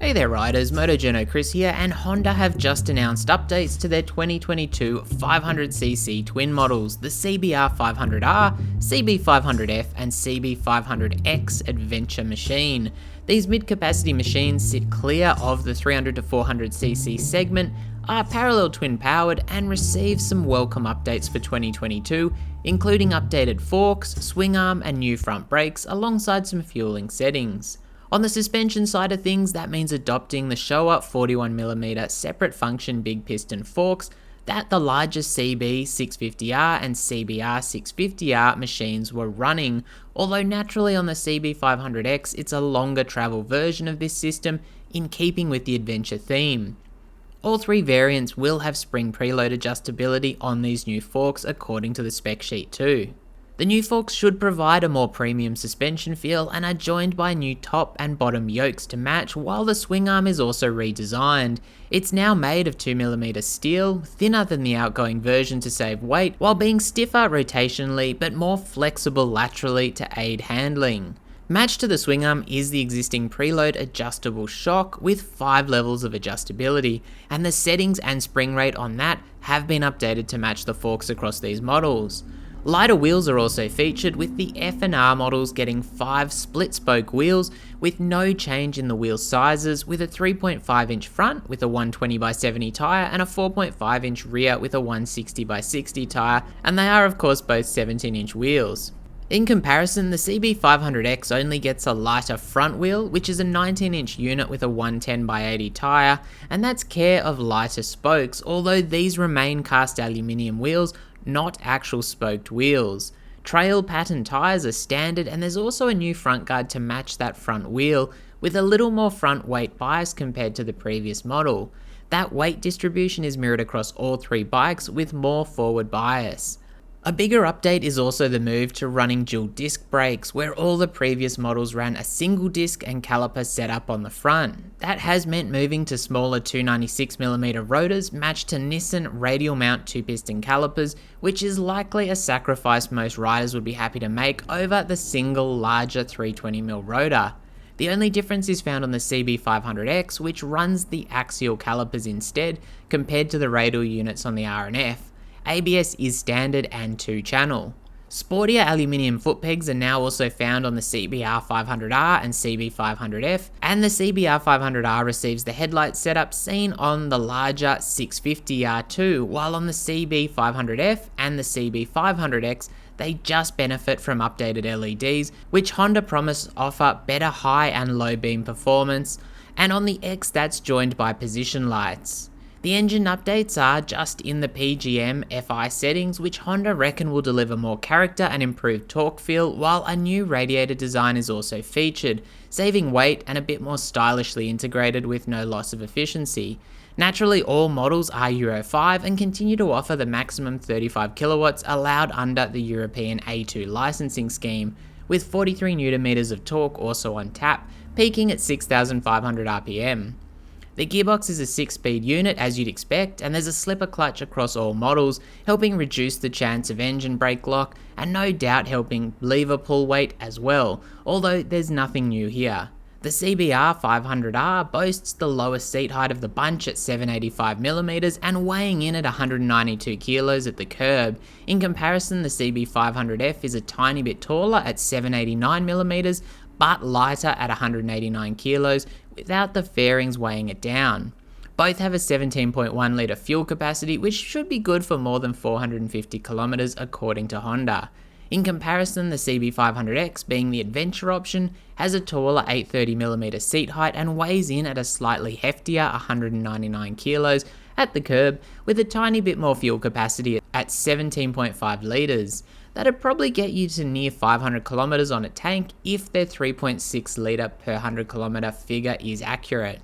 Hey there riders, Moto Journo Kris here, and Honda have just announced updates to their 2022 500cc twin models, the CBR500R, CB500F and CB500X adventure machine. These mid-capacity machines sit clear of the 300 to 400cc segment, are parallel twin powered and receive some welcome updates for 2022, including updated forks, swing arm and new front brakes alongside some fueling settings. On the suspension side of things, that means adopting the Showa 41mm separate function big piston forks that the largest CB650R and CBR650R machines were running, although naturally on the CB500X it's a longer travel version of this system in keeping with the adventure theme. All three variants will have spring preload adjustability on these new forks according to the spec sheet too. The new forks should provide a more premium suspension feel and are joined by new top and bottom yokes to match, while the swing arm is also redesigned. It's now made of 2mm steel, thinner than the outgoing version to save weight, while being stiffer rotationally but more flexible laterally to aid handling. Matched to the swing arm is the existing preload adjustable shock with 5 levels of adjustability, and the settings and spring rate on that have been updated to match the forks across these models. Lighter wheels are also featured, with the F and R models getting 5 split spoke wheels with no change in the wheel sizes, with a 3.5 inch front with a 120/70 tyre and a 4.5 inch rear with a 160/60 tyre, and they are of course both 17 inch wheels. In comparison, the CB500X only gets a lighter front wheel, which is a 19 inch unit with a 110/80 tyre, and that's care of lighter spokes, although these remain cast aluminium wheels, not actual spoked wheels. Trail pattern tyres are standard, and there's also a new front guard to match that front wheel, with a little more front weight bias compared to the previous model. That weight distribution is mirrored across all three bikes with more forward bias. A bigger update is also the move to running dual disc brakes, where all the previous models ran a single disc and caliper setup on the front. That has meant moving to smaller 296mm rotors matched to Nissan radial mount 2-piston calipers, which is likely a sacrifice most riders would be happy to make over the single larger 320mm rotor. The only difference is found on the CB500X, which runs the axial calipers instead compared to the radial units on the R and F. ABS is standard and 2-channel. Sportier aluminium foot pegs are now also found on the CBR500R and CB500F, and the CBR500R receives the headlight setup seen on the larger 650R too, while on the CB500F and the CB500X they just benefit from updated LEDs, which Honda promise offer better high and low beam performance, and on the X that's joined by position lights. The engine updates are just in the PGM FI settings, which Honda reckon will deliver more character and improved torque feel, while a new radiator design is also featured, saving weight and a bit more stylishly integrated with no loss of efficiency. Naturally, all models are Euro 5 and continue to offer the maximum 35 kilowatts allowed under the European A2 licensing scheme, with 43 Nm of torque also on tap, peaking at 6,500 RPM. The gearbox is a 6-speed unit as you'd expect, and there's a slipper clutch across all models, helping reduce the chance of engine brake lock, and no doubt helping lever pull weight as well, although there's nothing new here. The CBR500R boasts the lowest seat height of the bunch at 785mm and weighing in at 192 kilos at the curb. In comparison, the CB500F is a tiny bit taller at 789mm, but lighter at 189 kilos without the fairings weighing it down. Both have a 17.1 litre fuel capacity, which should be good for more than 450 kilometers according to Honda. In comparison, the CB500X, being the adventure option, has a taller 830mm seat height and weighs in at a slightly heftier 199 kilos at the curb, with a tiny bit more fuel capacity at 17.5 litres. That'd probably get you to near 500 kilometers on a tank if their 3.6 litre per 100 kilometer figure is accurate.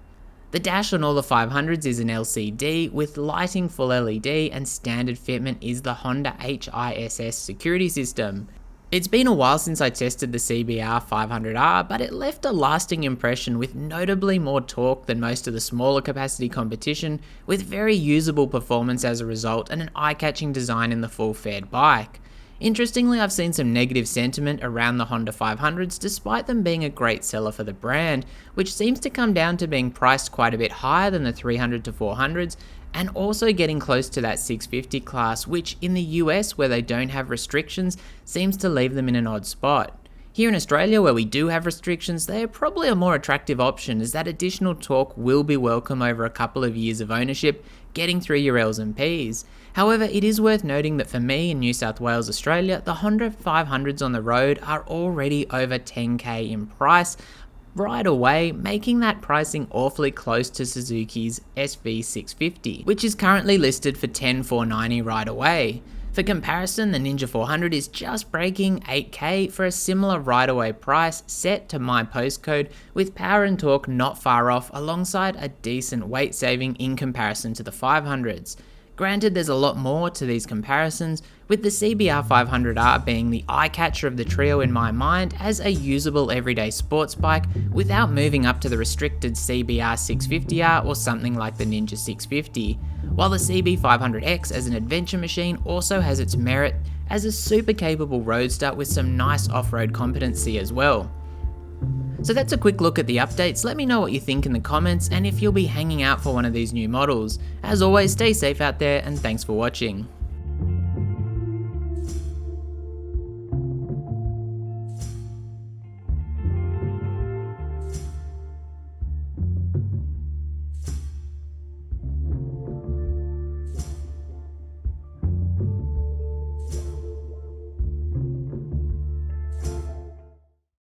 The dash on all the 500s is an LCD with lighting full LED, and standard fitment is the Honda HISS security system. It's been a while since I tested the CBR500R, but it left a lasting impression with notably more torque than most of the smaller capacity competition, with very usable performance as a result and an eye-catching design in the full-fared bike. Interestingly, I've seen some negative sentiment around the Honda 500s despite them being a great seller for the brand, which seems to come down to being priced quite a bit higher than the 300 to 400s and also getting close to that 650 class, which in the US, where they don't have restrictions, seems to leave them in an odd spot. Here in Australia, where we do have restrictions, they are probably a more attractive option, as that additional torque will be welcome over a couple of years of ownership, getting through your L's and P's. However, it is worth noting that for me in New South Wales, Australia, the Honda 500s on the road are already over 10k in price right away, making that pricing awfully close to Suzuki's SV650, which is currently listed for 10,490 right away. For comparison, the Ninja 400 is just breaking 8k for a similar right away price set to my postcode, with power and torque not far off alongside a decent weight saving in comparison to the 500s. Granted, there's a lot more to these comparisons, with the CBR500R being the eye-catcher of the trio in my mind as a usable everyday sports bike without moving up to the restricted CBR650R or something like the Ninja 650, while the CB500X as an adventure machine also has its merit as a super capable roadster with some nice off-road competency as well. So that's a quick look at the updates. Let me know what you think in the comments and if you'll be hanging out for one of these new models. As always, stay safe out there and thanks for watching.